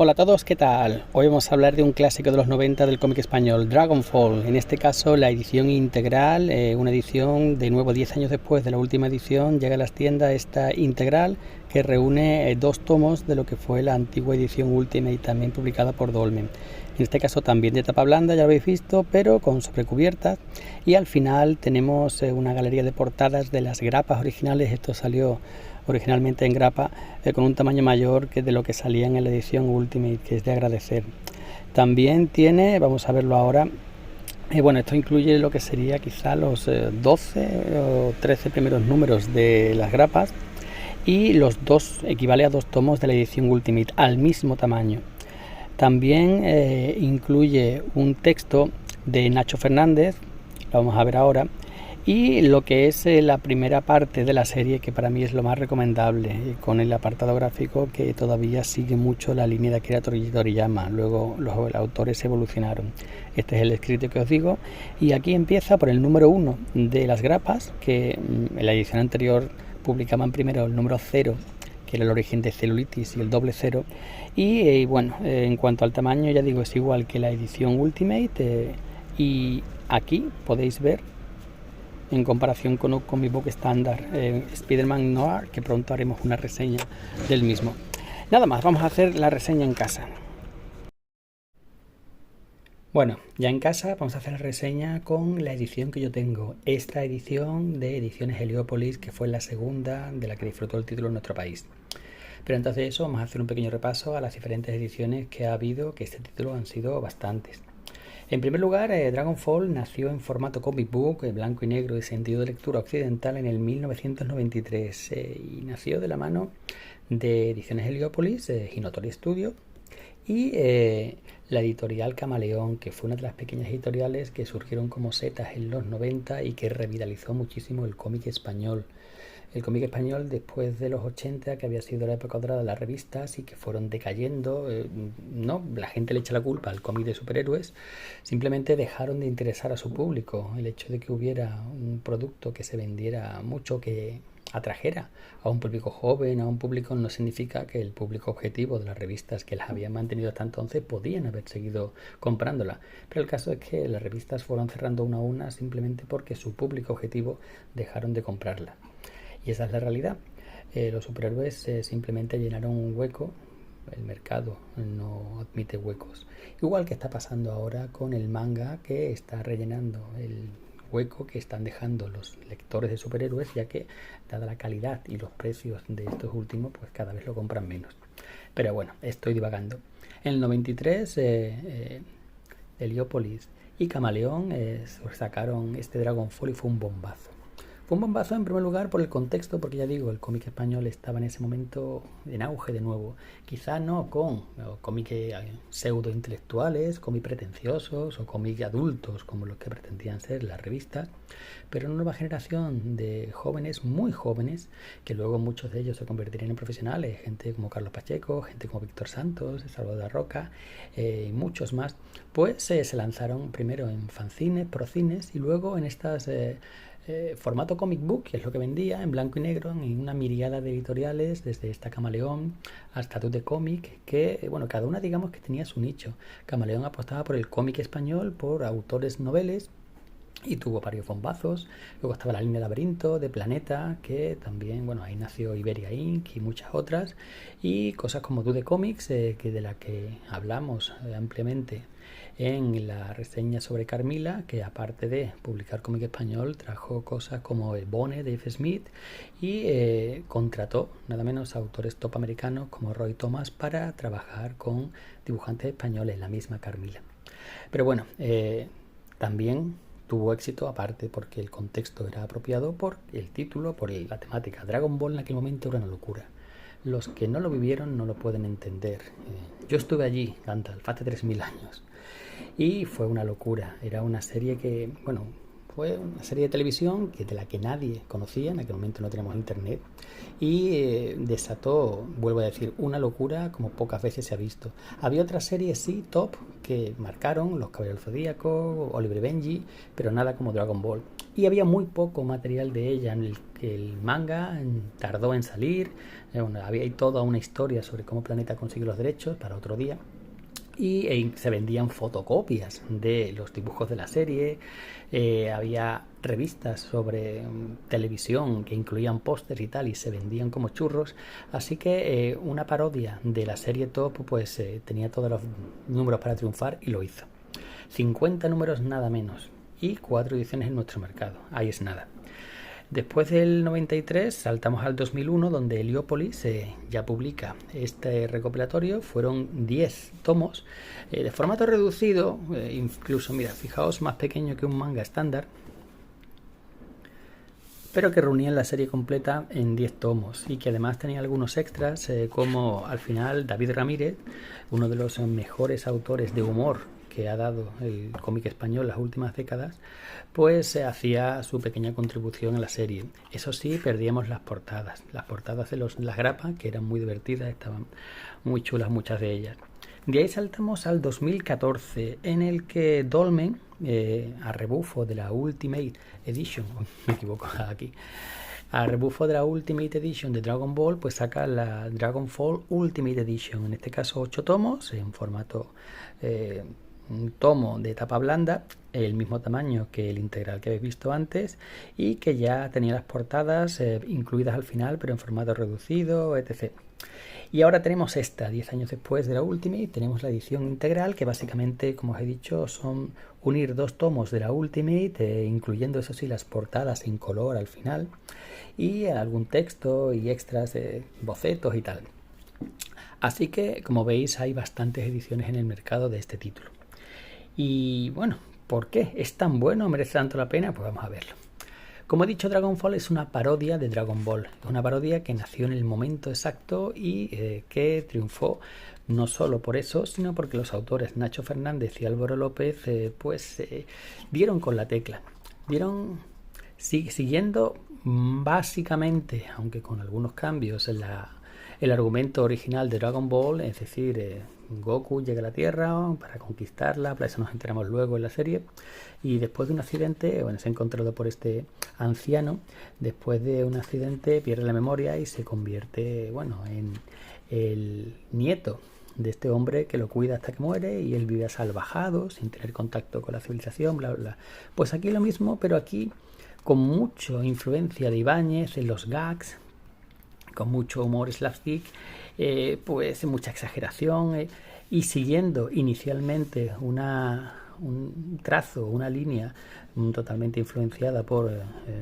Hola a todos, ¿qué tal? Hoy vamos a hablar de un clásico de los 90 del cómic español, Dragonfall. En este caso la edición integral, una edición de nuevo 10 años después de la última edición, llega a las tiendas esta integral que reúne dos tomos de lo que fue la antigua edición Ultimate, también publicada por Dolmen. En este caso también de tapa blanda, ya lo habéis visto, pero con sobrecubiertas, y al final tenemos una galería de portadas de las grapas originales. Esto salió originalmente en grapa con un tamaño mayor que de lo que salía en la edición Ultimate, que es de agradecer. También tiene, vamos a verlo ahora, bueno, esto incluye lo que sería quizá los 12 o 13 primeros números de las grapas, y los dos equivale a dos tomos de la edición Ultimate al mismo tamaño. También incluye un texto de Nacho Fernández, lo vamos a ver ahora, y lo que es la primera parte de la serie, que para mí es lo más recomendable, con el apartado gráfico que todavía sigue mucho la línea de Akira Toriyama. Luego los autores evolucionaron. Este es el escrito que os digo, y aquí empieza por el número 1 de las grapas, que en la edición anterior publicaban primero el número 0, que era el origen de celulitis, y el doble 0, y bueno, en cuanto al tamaño, ya digo, es igual que la edición Ultimate, y aquí podéis ver, en comparación con un comic book estándar, Spider-Man Noir, que pronto haremos una reseña del mismo. Nada más, vamos a hacer la reseña en casa. Bueno, ya en casa vamos a hacer la reseña con la edición que yo tengo, esta edición de Ediciones Heliópolis, que fue la segunda de la que disfrutó el título en nuestro país. Pero antes de eso vamos a hacer un pequeño repaso a las diferentes ediciones que ha habido, que este título han sido bastantes. En primer lugar, Dragonfall nació en formato comic book, blanco y negro, de sentido de lectura occidental, en el 1993, y nació de la mano de Ediciones Heliópolis, Hinotori Studio, y la editorial Camaleón, que fue una de las pequeñas editoriales que surgieron como setas en los 90 y que revitalizó muchísimo el cómic español. El cómic español, después de los 80, que había sido la época dorada de las revistas y que fueron decayendo, no, la gente le echa la culpa al cómic de superhéroes, simplemente dejaron de interesar a su público. El hecho de que hubiera un producto que se vendiera mucho, que atrajera a un público joven, a un público, no significa que el público objetivo de las revistas que las habían mantenido hasta entonces podían haber seguido comprándola. Pero el caso es que las revistas fueron cerrando una a una simplemente porque su público objetivo dejaron de comprarla. Y esa es la realidad. Los superhéroes simplemente llenaron un hueco. El mercado no admite huecos. Igual que está pasando ahora con el manga, que está rellenando el hueco que están dejando los lectores de superhéroes, ya que dada la calidad y los precios de estos últimos, pues cada vez lo compran menos. Pero bueno, estoy divagando. En el 93 Heliópolis y Camaleón sacaron este Dragonfall y fue un bombazo. Fue un bombazo en primer lugar por el contexto, porque ya digo, el cómic español estaba en ese momento en auge de nuevo. Quizá no con cómics pseudo intelectuales, cómics pretenciosos o cómics adultos como los que pretendían ser las revistas, pero una nueva generación de jóvenes, muy jóvenes, que luego muchos de ellos se convertirían en profesionales, gente como Carlos Pacheco, gente como Víctor Santos, Salvador de la Roca y muchos más, pues se lanzaron primero en fanzines, procines, y luego en estas formato comic book, que es lo que vendía, en blanco y negro, en una miriada de editoriales, desde esta Camaleón hasta Tut de Cómic, que, bueno, cada una digamos que tenía su nicho. Camaleón apostaba por el cómic español, por autores noveles, y tuvo varios bombazos. Luego estaba la línea Laberinto de Planeta, que también, bueno, ahí nació Iberia Inc. y muchas otras, y cosas como Dude Comics, que de la que hablamos ampliamente en la reseña sobre Carmila, que aparte de publicar cómic español, trajo cosas como el Bone de F. Smith, y contrató nada menos a autores top americanos como Roy Thomas para trabajar con dibujantes españoles, la misma Carmila. Pero bueno, también tuvo éxito, aparte porque el contexto era apropiado, por el título, por la temática. Dragon Ball en aquel momento era una locura. Los que no lo vivieron no lo pueden entender. Yo estuve allí, Gandalf, hace 3000 años, y fue una locura. Era una serie que, bueno, Fue una serie de televisión de la que nadie conocía, en aquel momento no teníamos internet, y desató, vuelvo a decir, una locura como pocas veces se ha visto. Había otras series, sí, top, que marcaron, Los Caballeros del Zodíaco, Oliver y Benji, pero nada como Dragon Ball. Y había muy poco material de ella, en el que el manga tardó en salir, había toda una historia sobre cómo Planeta consiguió los derechos para otro día. Y se vendían fotocopias de los dibujos de la serie, había revistas sobre televisión que incluían pósters y tal y se vendían como churros, así que una parodia de la serie Top pues tenía todos los números para triunfar y lo hizo. 50 números nada menos y 4 ediciones en nuestro mercado, ahí es nada. Después del 93 saltamos al 2001, donde Heliópolis ya publica este recopilatorio. Fueron 10 tomos de formato reducido, incluso, mira, fijaos, más pequeño que un manga estándar, pero que reunían la serie completa en 10 tomos y que además tenía algunos extras, como al final David Ramírez, uno de los mejores autores de humor que ha dado el cómic español las últimas décadas, pues hacía su pequeña contribución a la serie. Eso sí, perdíamos las portadas de las grapas, que eran muy divertidas, estaban muy chulas muchas de ellas. De ahí saltamos al 2014, en el que Dolmen, a rebufo de la Ultimate Edition, me equivoco aquí, a rebufo de la Ultimate Edition de Dragon Ball, pues saca la Dragon Ball Ultimate Edition, en este caso 8 tomos, en formato un tomo de tapa blanda, el mismo tamaño que el integral que habéis visto antes, y que ya tenía las portadas incluidas al final, pero en formato reducido, etc. Y ahora tenemos esta, 10 años después de la Ultimate, tenemos la edición integral, que básicamente, como os he dicho, son unir 2 tomos de la Ultimate, incluyendo eso sí las portadas en color al final, y algún texto y extras, bocetos y tal. Así que, como veis, hay bastantes ediciones en el mercado de este título. Y bueno, ¿por qué? ¿Es tan bueno? ¿Merece tanto la pena? Pues vamos a verlo. Como he dicho, Dragonfall es una parodia de Dragon Ball. Es una parodia que nació en el momento exacto y que triunfó no solo por eso, sino porque los autores Nacho Fernández y Álvaro López dieron con la tecla. Siguiendo básicamente, aunque con algunos cambios, el argumento original de Dragon Ball, es decir, Goku llega a la Tierra para conquistarla, para eso nos enteramos luego en la serie, y después de un accidente, bueno, es encontrado por este anciano, después de un accidente pierde la memoria y se convierte, bueno, en el nieto de este hombre que lo cuida hasta que muere y él vive salvajado, sin tener contacto con la civilización, bla, bla. Pues aquí lo mismo, pero aquí con mucha influencia de Ibáñez en los gags, con mucho humor slapstick, pues mucha exageración, y siguiendo inicialmente un trazo, una línea totalmente influenciada por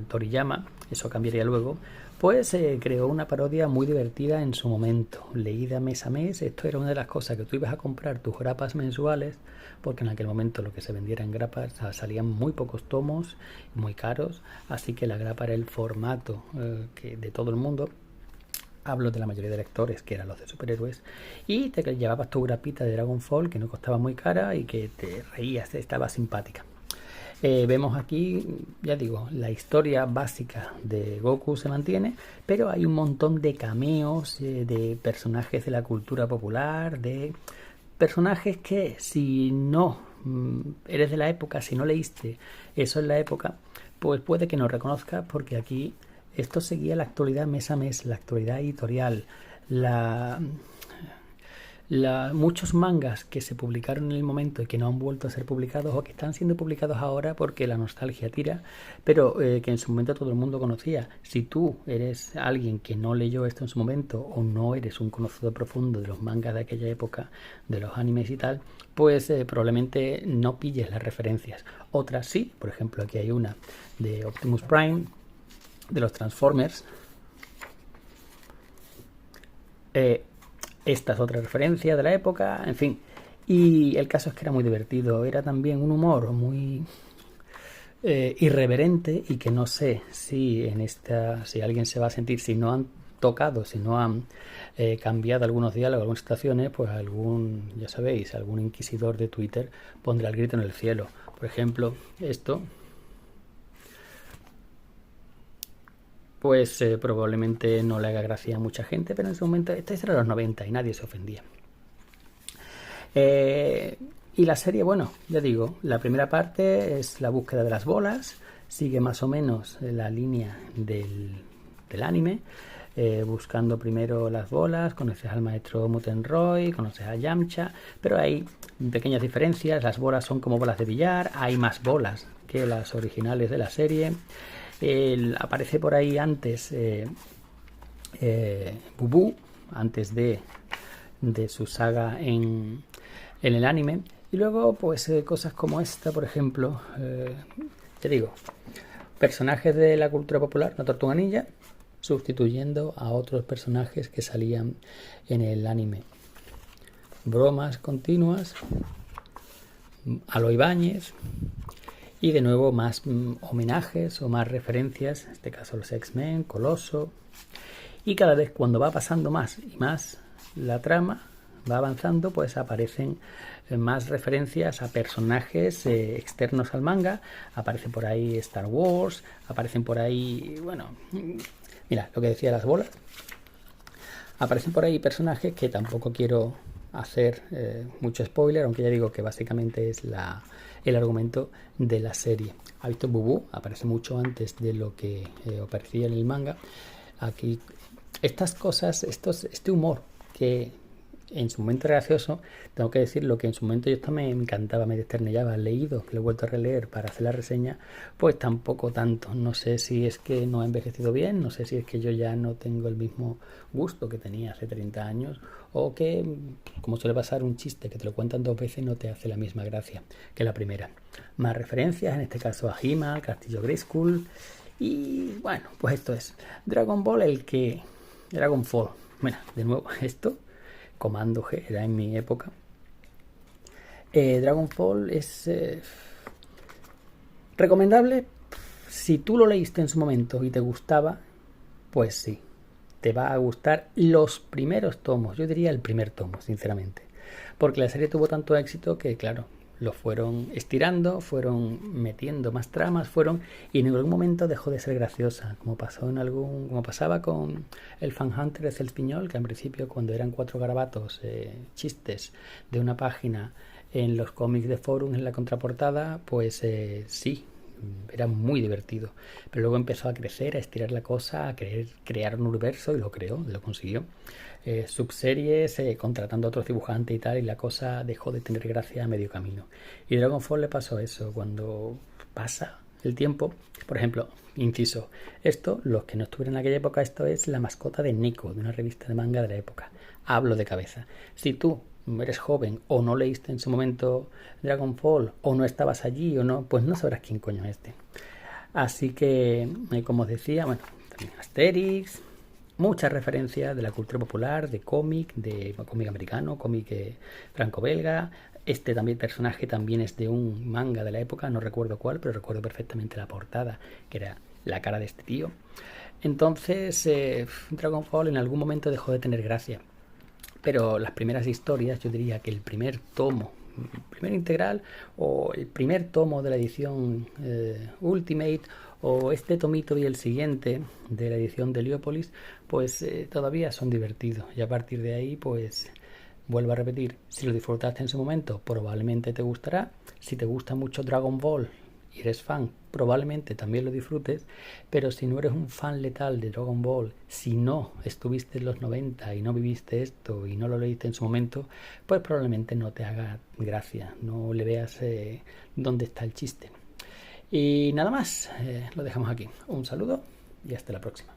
Toriyama, eso cambiaría luego, pues creó una parodia muy divertida en su momento, leída mes a mes. Esto era una de las cosas que tú ibas a comprar tus grapas mensuales, porque en aquel momento lo que se vendiera en grapas salían muy pocos tomos, muy caros, así que la grapa era el formato de todo el mundo. Hablo de la mayoría de lectores, que eran los de superhéroes, y te llevabas tu grapita de Dragonfall, que no costaba muy cara y que te reías, estaba simpática. Vemos aquí, ya digo, la historia básica de Goku se mantiene, pero hay un montón de cameos de personajes de la cultura popular, de personajes que si no eres de la época, si no leíste eso en la época, pues puede que no reconozcas, porque aquí esto seguía la actualidad mes a mes, la actualidad editorial, muchos mangas que se publicaron en el momento y que no han vuelto a ser publicados o que están siendo publicados ahora porque la nostalgia tira, pero que en su momento todo el mundo conocía. Si tú eres alguien que no leyó esto en su momento o no eres un conocedor profundo de los mangas de aquella época, de los animes y tal, pues probablemente no pilles las referencias. Otras sí, por ejemplo aquí hay una de Optimus Prime, de los Transformers. Esta es otra referencia de la época, en fin. Y el caso es que era muy divertido. Era también un humor muy irreverente, y que no sé si si alguien se va a sentir, si no han tocado, si no han cambiado algunos diálogos, algunas situaciones, pues ya sabéis, algún inquisidor de Twitter pondrá el grito en el cielo. Por ejemplo, esto pues probablemente no le haga gracia a mucha gente, pero en ese momento, este era los 90 y nadie se ofendía. Y la serie, bueno, ya digo, la primera parte es la búsqueda de las bolas, sigue más o menos la línea del anime, buscando primero las bolas, conoces al maestro Mutenroy, conoces a Yamcha, pero hay pequeñas diferencias, las bolas son como bolas de billar, hay más bolas que las originales de la serie, aparece por ahí antes Bubú, antes de su saga en el anime, y luego pues cosas como esta, por ejemplo, te digo, personajes de la cultura popular, una tortuga ninja sustituyendo a otros personajes que salían en el anime, bromas continuas a lo Ibáñez, y de nuevo más homenajes o más referencias, en este caso los X-Men, Coloso, y cada vez cuando va pasando más y más la trama va avanzando, pues aparecen más referencias a personajes externos al manga, aparece por ahí Star Wars, aparecen por ahí, bueno, mira, lo que decía las bolas, aparecen por ahí personajes que tampoco quiero hacer mucho spoiler, aunque ya digo que básicamente es el argumento de la serie. Ha visto Bubú, aparece mucho antes de lo que aparecía en el manga. Aquí, estas cosas, este humor que en su momento era gracioso, tengo que decir lo que en su momento yo esto me encantaba, me desternillaba, leído, que lo he vuelto a releer para hacer la reseña, pues tampoco tanto. No sé si es que no ha envejecido bien, no sé si es que yo ya no tengo el mismo gusto que tenía hace 30 años, o que, como suele pasar, un chiste que te lo cuentan 2 veces no te hace la misma gracia que la primera. Más referencias, en este caso a He-Man, al Castillo Grayskull, y bueno, pues esto es Dragon Ball, Dragon Ball. Bueno, de nuevo, esto Comando G era en mi época. Dragon Ball es recomendable. Si tú lo leíste en su momento y te gustaba, pues sí, te va a gustar los primeros tomos. Yo diría el primer tomo, sinceramente, porque la serie tuvo tanto éxito que, claro, lo fueron estirando, fueron metiendo más tramas, y en algún momento dejó de ser graciosa, como pasaba con el Fan Hunter de Celpiñol, que en principio, cuando eran 4 garabatos, chistes de una página en los cómics de Forum en la contraportada, pues sí, era muy divertido, pero luego empezó a crecer, a estirar la cosa, a querer crear un universo, y lo creó, lo consiguió. Subseries, contratando a otros dibujantes y tal, y la cosa dejó de tener gracia a medio camino. Y Dragon Ball le pasó eso, cuando pasa el tiempo. Por ejemplo, inciso, esto, los que no estuvieron en aquella época, esto es la mascota de Nico, de una revista de manga de la época. Hablo de cabeza. Si tú eres joven o no leíste en su momento Dragon Ball, o no estabas allí, o no, pues no sabrás quién coño es este. Así que, como os decía, bueno, también Asterix, muchas referencias de la cultura popular, de cómic americano, cómic franco-belga. Este también personaje también es de un manga de la época, no recuerdo cuál, pero recuerdo perfectamente la portada, que era la cara de este tío. Entonces, Dragon Ball en algún momento dejó de tener gracia. Pero las primeras historias, yo diría que el primer tomo, el primer integral, o el primer tomo de la edición Ultimate, o este tomito y el siguiente de la edición de Heliópolis, pues todavía son divertidos. Y a partir de ahí, pues vuelvo a repetir, si lo disfrutaste en su momento, probablemente te gustará. Si te gusta mucho Dragon Ball y eres fan, probablemente también lo disfrutes, pero si no eres un fan letal de Dragon Ball, si no estuviste en los 90 y no viviste esto y no lo leíste en su momento, pues probablemente no te haga gracia, no le veas dónde está el chiste. Y nada más, lo dejamos aquí. Un saludo y hasta la próxima.